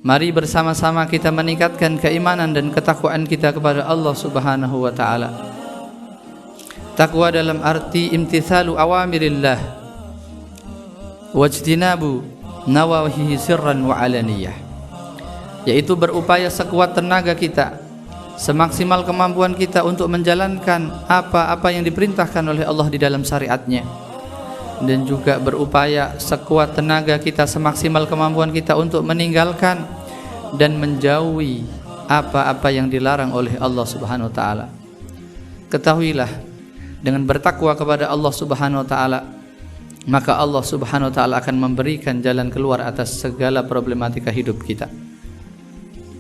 Mari bersama-sama kita meningkatkan keimanan dan ketakwaan kita kepada Allah Subhanahu wa taala. Takwa dalam arti imtithalu awamirillah wajtinabu nawahihi sirran wa alaniyah, yaitu berupaya sekuat tenaga kita, semaksimal kemampuan kita untuk menjalankan apa-apa yang diperintahkan oleh Allah di dalam syariatnya, dan juga berupaya sekuat tenaga kita, semaksimal kemampuan kita untuk meninggalkan dan menjauhi apa-apa yang dilarang oleh Allah Subhanahu wa taala. Ketahuilah, dengan bertakwa kepada Allah Subhanahu wa taala, maka Allah Subhanahu wa taala akan memberikan jalan keluar atas segala problematika hidup kita.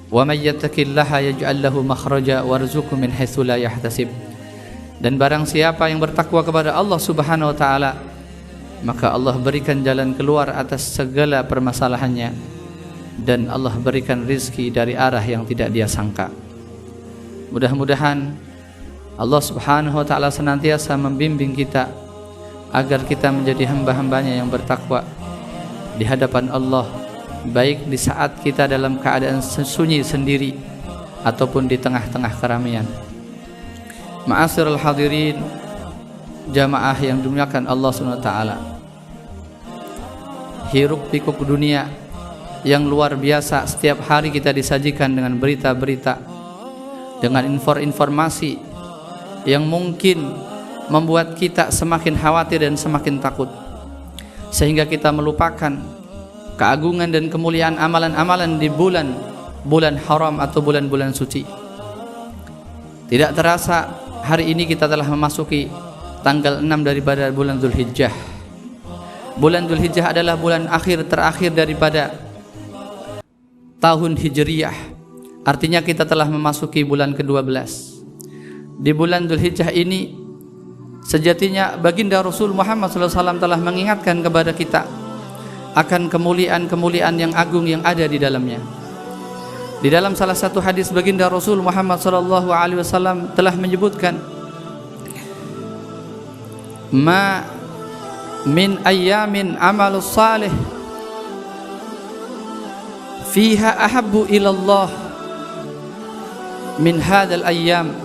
Wa may yattaqillaha yaj'al lahu makhraja warzuqhu min haitsu la yahtasib. Dan barang siapa yang bertakwa kepada Allah Subhanahu wa taala, maka Allah berikan jalan keluar atas segala permasalahannya, dan Allah berikan rizki dari arah yang tidak dia sangka. Mudah-mudahan Allah Subhanahu wa taala senantiasa membimbing kita agar kita menjadi hamba-hambanya yang bertakwa di hadapan Allah, baik di saat kita dalam keadaan sunyi sendiri ataupun di tengah-tengah keramaian. Ma'asyiral hadirin, jamaah yang dimuliakan Allah Subhanahu wa taala, hiruk pikuk dunia yang luar biasa, setiap hari kita disajikan dengan berita-berita, dengan informasi yang mungkin membuat kita semakin khawatir dan semakin takut, sehingga kita melupakan keagungan dan kemuliaan amalan-amalan di bulan haram atau bulan-bulan suci. Tidak terasa hari ini kita telah memasuki tanggal 6 daripada bulan Dzulhijjah. Bulan Dzulhijjah adalah bulan terakhir daripada tahun Hijriyah. Artinya kita telah memasuki bulan ke-12. Di bulan Dzulhijjah ini sejatinya baginda Rasul Muhammad SAW telah mengingatkan kepada kita akan kemuliaan-kemuliaan yang agung yang ada di dalamnya. Di dalam salah satu hadis, baginda Rasul Muhammad SAW telah menyebutkan, ma min ayyamin amalus salih fiha ahabbu ilallah min hadal ayyam,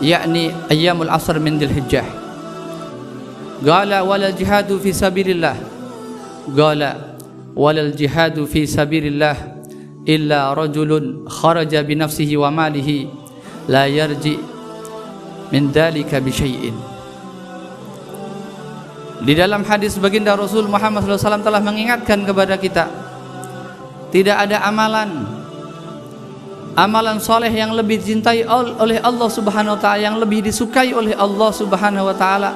yakni ayyamul asr min Dzulhijjah. Qala walal jihadu fi sabilillah, qala walal jihadu fi sabilillah illa rajulun kharaja bi nafsihi wa malihi la yarji min dzalika bi syai'in. Di dalam hadis, baginda Rasul Muhammad SAW telah mengingatkan kepada kita, tidak ada amalan soleh yang lebih dicintai oleh Allah Subhanahu wa taala, yang lebih disukai oleh Allah Subhanahu wa taala,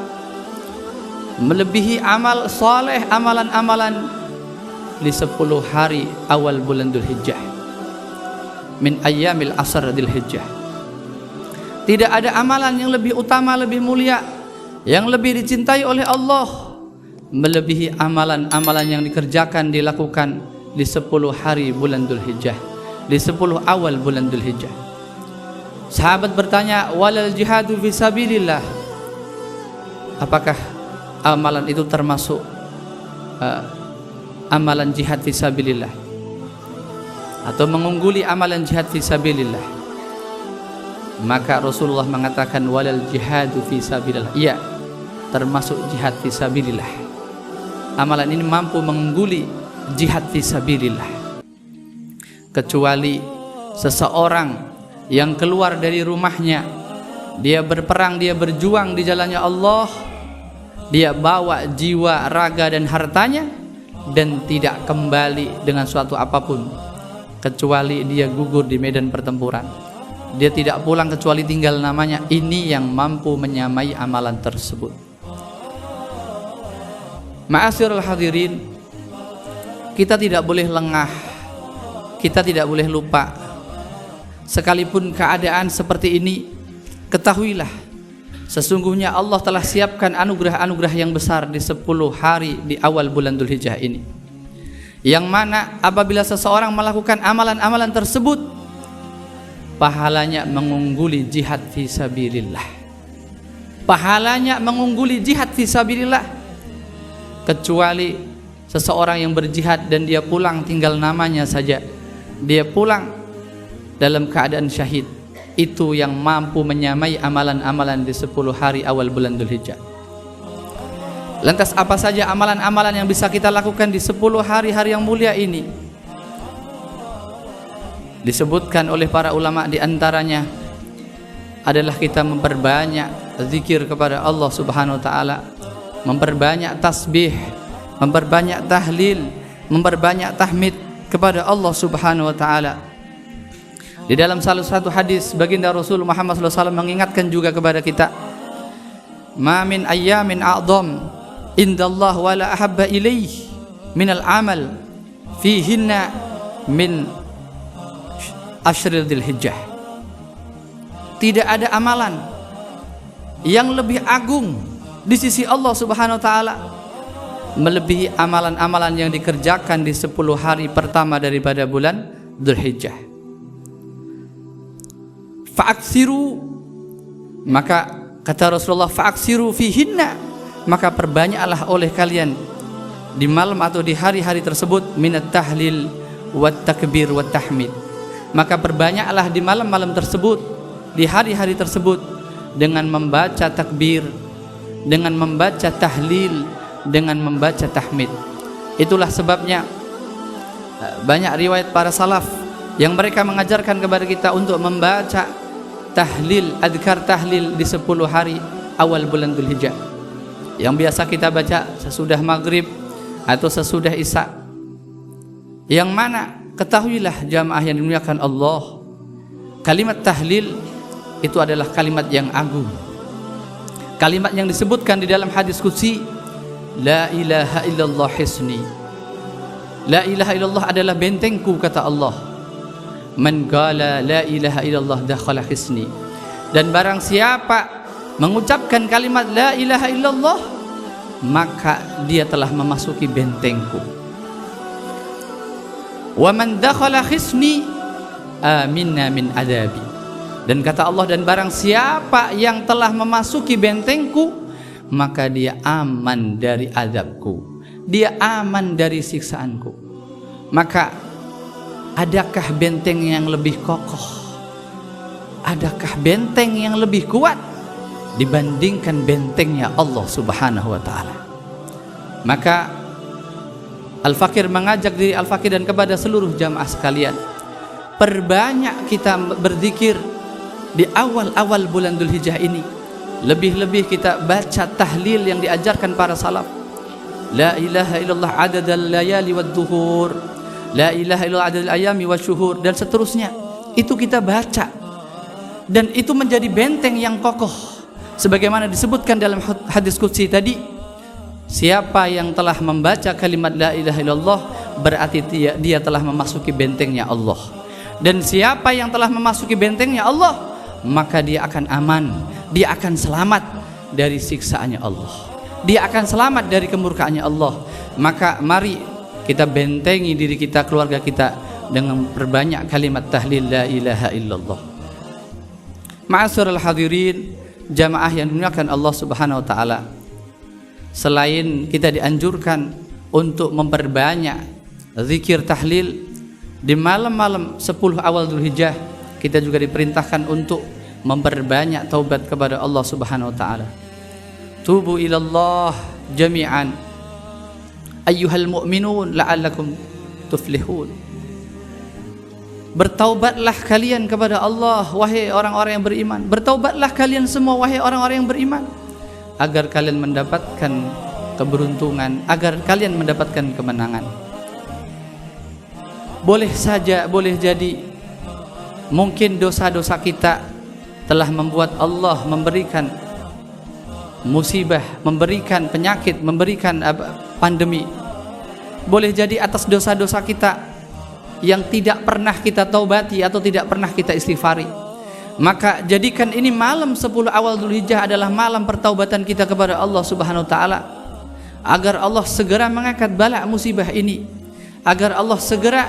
melebihi amal soleh, amalan-amalan di 10 hari awal bulan Dzulhijjah, min ayyamil asr Dzulhijjah. Tidak ada amalan yang lebih utama, lebih mulia, yang lebih dicintai oleh Allah melebihi amalan-amalan yang dikerjakan, dilakukan di 10 hari bulan Dzulhijjah, di 10 awal bulan Dzulhijjah. Sahabat bertanya, walal jihadu fi sabilillah, apakah amalan itu termasuk amalan jihad fi sabilillah atau mengungguli amalan jihad fi sabilillah? Maka Rasulullah mengatakan, walal jihadu fi sabilillah, iya, termasuk jihad fi sabilillah. Amalan ini mampu mengungguli jihad fi sabilillah, kecuali seseorang yang keluar dari rumahnya, dia berperang, dia berjuang di jalannya Allah, dia bawa jiwa, raga dan hartanya, dan tidak kembali dengan suatu apapun kecuali dia gugur di medan pertempuran. Dia tidak pulang kecuali tinggal namanya. Ini yang mampu menyamai amalan tersebut. Ma'asyiral hadirin, kita tidak boleh lengah, kita tidak boleh lupa. Sekalipun keadaan seperti ini, ketahuilah sesungguhnya Allah telah siapkan anugerah-anugerah yang besar di 10 hari di awal bulan Dzulhijjah ini, yang mana apabila seseorang melakukan amalan-amalan tersebut, pahalanya mengungguli jihad fi sabilillah. Pahalanya mengungguli jihad fi sabilillah, kecuali seseorang yang berjihad dan dia pulang tinggal namanya saja, dia pulang dalam keadaan syahid, itu yang mampu menyamai amalan-amalan di 10 hari awal bulan Dzulhijjah. Lantas apa saja amalan-amalan yang bisa kita lakukan di 10 hari-hari yang mulia ini? Disebutkan oleh para ulama, di antaranya adalah kita memperbanyak zikir kepada Allah Subhanahu wa taala, memperbanyak tasbih, memperbanyak tahlil, memperbanyak tahmid kepada Allah Subhanahu wa taala. Di dalam salah satu hadis baginda Rasul Muhammad SAW mengingatkan juga kepada kita, ma min ayyamin a'dham indallah wa la ahabba ilaih minal amal fihinna min ashril dzulhijjah. Tidak ada amalan yang lebih agung di sisi Allah Subhanahu wa taala melebihi amalan-amalan yang dikerjakan di 10 hari pertama daripada bulan Dzulhijjah. Fa'aksiru, maka kata Rasulullah, fa'aksiru fihinna, maka perbanyaklah oleh kalian di malam atau di hari-hari tersebut minat tahlil wat takbir wat tahmid, maka perbanyaklah di malam-malam tersebut, di hari-hari tersebut dengan membaca takbir, dengan membaca tahlil, dengan membaca tahmid. Itulah sebabnya banyak riwayat para salaf yang mereka mengajarkan kepada kita untuk membaca tahlil, adhkar tahlil di 10 hari awal bulan Dzulhijjah, yang biasa kita baca sesudah maghrib atau sesudah isya. Yang mana ketahuilah jamaah yang dimuliakan Allah, kalimat tahlil itu adalah kalimat yang agung, kalimat yang disebutkan di dalam hadis qudsi, la ilaha illallah hisni, la ilaha illallah adalah bentengku, kata Allah. Man qala la ilaha illallah dakhala hisni, dan barang siapa mengucapkan kalimat la ilaha illallah, maka dia telah memasuki bentengku. Wa man dakhala hisni aminna min adabi, dan kata Allah, dan barang siapa yang telah memasuki bentengku, maka dia aman dari azabku, dia aman dari siksaanku. Maka adakah benteng yang lebih kokoh, adakah benteng yang lebih kuat dibandingkan bentengnya Allah Subhanahu wa taala? Maka Al-Fakir mengajak diri Al-Fakir dan kepada seluruh jamaah sekalian, perbanyak kita berzikir di awal-awal bulan Dzulhijjah ini. Lebih-lebih kita baca tahlil yang diajarkan para salaf, la ilaha illallah adadal layali wad duhur, la ilaha illallah adadal ayami wasyuhur, dan seterusnya. Itu kita baca, dan itu menjadi benteng yang kokoh, sebagaimana disebutkan dalam hadis qudsi tadi, siapa yang telah membaca kalimat la ilaha illallah berarti dia telah memasuki bentengnya Allah, dan siapa yang telah memasuki bentengnya Allah, maka dia akan aman, dia akan selamat dari siksaannya Allah, dia akan selamat dari kemurkaannya Allah. Maka mari kita bentengi diri kita, keluarga kita, dengan perbanyak kalimat tahlil la ilaha illallah. Ma'asyiral hadirin, jamaah yang dimuliakan Allah Subhanahu wa taala, selain kita dianjurkan untuk memperbanyak zikir tahlil di malam-malam 10 awal Dzulhijjah, kita juga diperintahkan untuk memperbanyak taubat kepada Allah Subhanahu wa taala. Tubu ilallah jami'an ayyuhal mu'minun la'allakum tuflihun. Bertaubatlah kalian kepada Allah, wahai orang-orang yang beriman. Bertaubatlah kalian semua, wahai orang-orang yang beriman, agar kalian mendapatkan keberuntungan, agar kalian mendapatkan kemenangan. Boleh saja, boleh jadi mungkin dosa-dosa kita telah membuat Allah memberikan musibah, memberikan penyakit, memberikan pandemi. Boleh jadi atas dosa-dosa kita yang tidak pernah kita taubati atau tidak pernah kita istighfari. Maka jadikan ini malam 10 awal Dzulhijjah adalah malam pertaubatan kita kepada Allah Subhanahu wa taala, agar Allah segera mengangkat bala musibah ini, agar Allah segera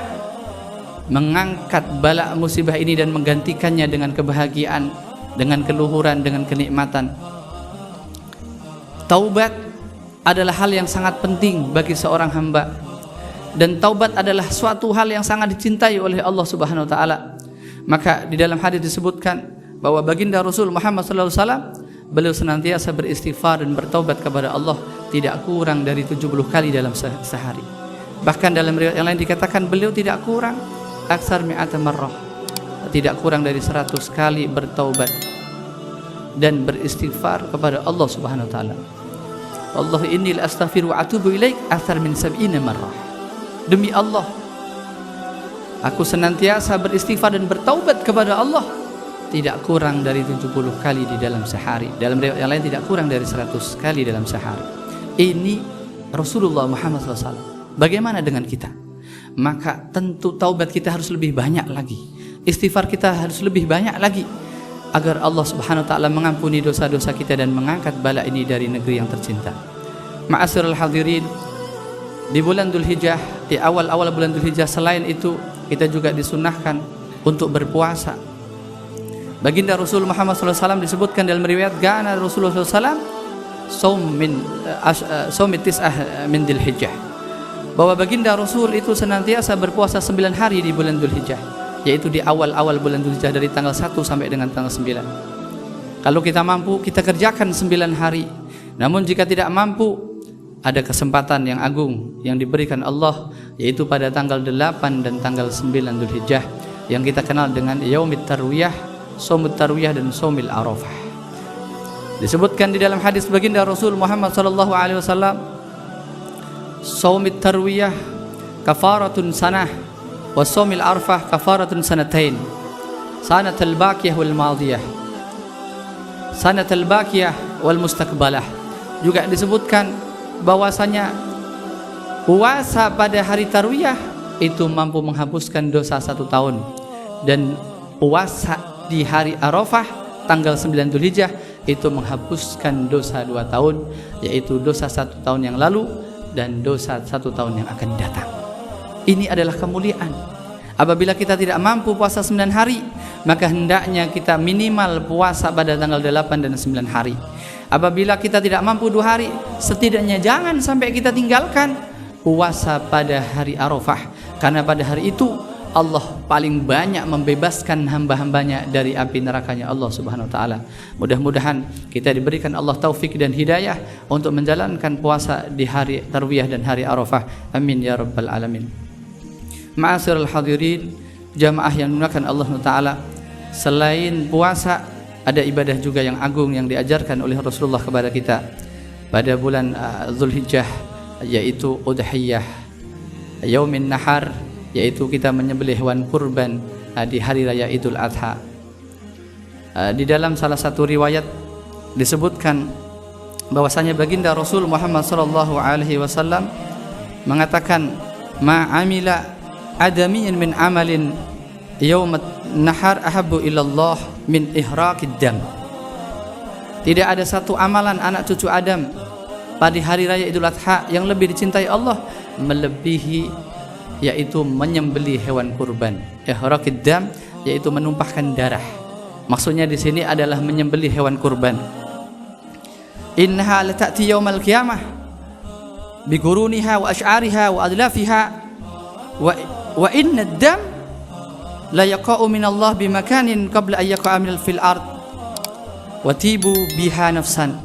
mengangkat bala musibah ini dan menggantikannya dengan kebahagiaan, dengan keluhuran, dengan kenikmatan. Taubat adalah hal yang sangat penting bagi seorang hamba, dan taubat adalah suatu hal yang sangat dicintai oleh Allah Subhanahu wa taala. Maka di dalam hadis disebutkan bahwa baginda Rasul Muhammad sallallahu alaihi wasallam beliau senantiasa beristighfar dan bertaubat kepada Allah tidak kurang dari 70 kali dalam sehari. Bahkan dalam riwayat yang lain dikatakan beliau tidak kurang aksar mi'ata marrah, tidak kurang dari 100 kali bertaubat dan beristighfar kepada Allah Subhanahu wa taala. Allah inni la astaghfiru wa atubu ilaik aksar min 70 marrah. Demi Allah, aku senantiasa beristighfar dan bertaubat kepada Allah tidak kurang dari 70 kali di dalam sehari. Dalam riwayat yang lain tidak kurang dari 100 kali dalam sehari. Ini Rasulullah Muhammad SAW. Bagaimana dengan kita? Maka tentu taubat kita harus lebih banyak lagi, istighfar kita harus lebih banyak lagi, agar Allah Subhanahu wa taala mengampuni dosa-dosa kita dan mengangkat bala ini dari negeri yang tercinta. Ma'asyiral hadirin, di bulan Dzulhijjah, di awal-awal bulan Dzulhijjah, selain itu kita juga disunahkan untuk berpuasa. Baginda Rasul Muhammad SAW disebutkan dalam riwayat Gana Rasulullah SAW Saumit tis'ah min Dzulhijjah, bahwa baginda Rasul itu senantiasa berpuasa 9 hari di bulan Dzulhijjah, yaitu di awal-awal bulan Dzulhijjah dari tanggal 1 sampai dengan tanggal 9. Kalau kita mampu, kita kerjakan 9 hari. Namun jika tidak mampu, ada kesempatan yang agung yang diberikan Allah, yaitu pada tanggal 8 dan tanggal 9 Dzulhijjah, yang kita kenal dengan Yaumit Tarwiyah, Shaumut Tarwiyah, dan Shaumil Arafah. Disebutkan di dalam hadis baginda Rasul Muhammad sallallahu alaihi wasallam, Shaumit Tarwiyah kafaratun sanah wa Shaumil Arafah kafaratun sanatain, sanatul baqiyah wal madiyah, sanatul baqiyah wal mustaqbalah. Juga disebutkan bahwasanya puasa pada hari Tarwiyah itu mampu menghapuskan dosa 1 tahun, dan puasa di hari Arafah tanggal 9 Dzulhijjah itu menghapuskan dosa 2 tahun, yaitu dosa 1 tahun yang lalu dan dosa 1 tahun yang akan datang. Ini adalah kemuliaan. Apabila kita tidak mampu puasa 9 hari, maka hendaknya kita minimal puasa pada tanggal 8 dan 9 hari. Apabila kita tidak mampu 2 hari, setidaknya jangan sampai kita tinggalkan puasa pada hari Arafah, karena pada hari itu Allah paling banyak membebaskan hamba-hambanya dari api nerakanya Allah Subhanahu wa taala. Mudah-mudahan kita diberikan Allah taufik dan hidayah untuk menjalankan puasa di hari Tarwiyah dan hari Arafah. Amin ya rabbal alamin. Ma'asyiral hadirin, jamaah yang dimuliakan Allah taala, selain puasa ada ibadah juga yang agung yang diajarkan oleh Rasulullah kepada kita pada bulan Dzulhijjah, yaitu udhiyah, yaumin nahar, yaitu kita menyembelih hewan kurban di hari raya Idul Adha. Di dalam salah satu riwayat disebutkan bahwasanya baginda Rasul Muhammad sallallahu alaihi wasallam mengatakan, ma amila adamiyyan min amalin yaumat nahar ahabbu ilallah min ihraqid dam. Tidak ada satu amalan anak cucu Adam pada hari raya Idul Adha yang lebih dicintai Allah melebihi, yaitu menyembelih hewan kurban. Ihraqid dam, yaitu menumpahkan darah. Maksudnya di sini adalah menyembelih hewan kurban. Innaha lata'ti yaumal qiyamah bi quruniha wa ash'ariha wa adlafiha wa inna ad-dam la yaqa'u min Allah bi makanin qabla an yaqa'a min fil ard wa tibu biha nafsan.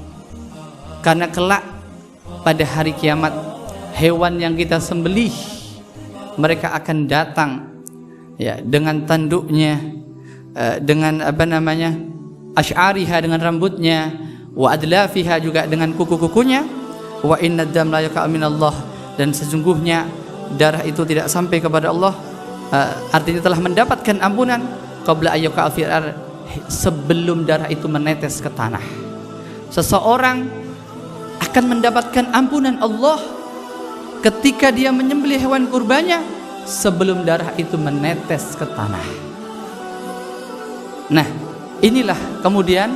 Karena kelak pada hari kiamat, hewan yang kita sembelih mereka akan datang ya dengan tanduknya, dengan asy'ariha, dengan rambutnya, wa adlafiha, juga dengan kuku-kukunya, wa inna dam la yaqa minallah, dan sesungguhnya darah itu tidak sampai kepada Allah, artinya telah mendapatkan ampunan qabla ayyuka fil ard, sebelum darah itu menetes ke tanah. Seseorang akan mendapatkan ampunan Allah ketika dia menyembelih hewan kurbannya sebelum darah itu menetes ke tanah. Nah, inilah kemudian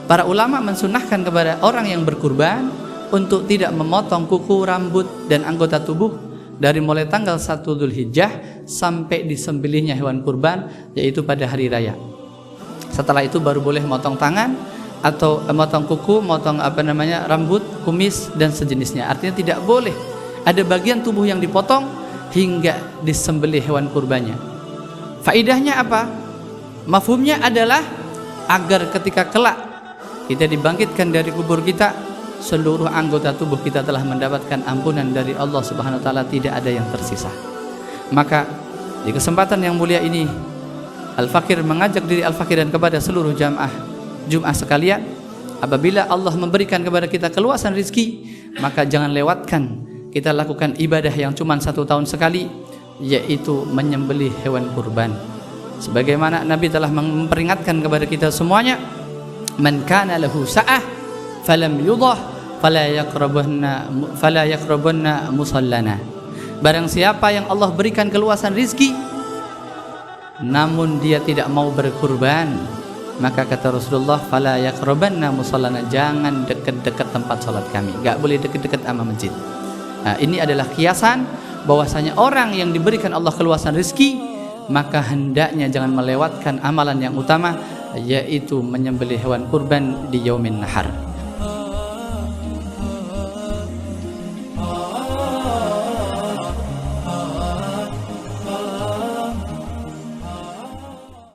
para ulama mensunahkan kepada orang yang berkurban untuk tidak memotong kuku, rambut, dan anggota tubuh dari mulai tanggal 1 Dzulhijjah sampai disembelihnya hewan kurban, yaitu pada hari raya. Setelah itu baru boleh motong tangan, atau motong kuku, motong rambut, kumis dan sejenisnya. Artinya tidak boleh ada bagian tubuh yang dipotong hingga disembelih hewan kurbannya. Faidahnya apa? Mafhumnya adalah agar ketika kelak kita dibangkitkan dari kubur kita, seluruh anggota tubuh kita telah mendapatkan ampunan dari Allah Subhanahu wa taala, tidak ada yang tersisa. Maka di kesempatan yang mulia ini, Al-Fakir mengajak diri Al-Fakir dan kepada seluruh jamaah Jumat sekalian, apabila Allah memberikan kepada kita keluasan rizki, maka jangan lewatkan kita lakukan ibadah yang cuma 1 tahun sekali, yaitu menyembelih hewan kurban. Sebagaimana Nabi telah memperingatkan kepada kita semuanya, man kana lahu sa'ah falam yudah fala yaqrabanna musallana. Barang siapa yang Allah berikan keluasan rizki namun dia tidak mau berkurban, maka kata Rasulullah, fala yaqrabanna musallana, jangan dekat-dekat tempat salat kami, enggak boleh dekat-dekat sama masjid. Nah, ini adalah kiasan bahwasanya orang yang diberikan Allah keluasan rizki, maka hendaknya jangan melewatkan amalan yang utama, yaitu menyembelih hewan kurban di yaumin nahar.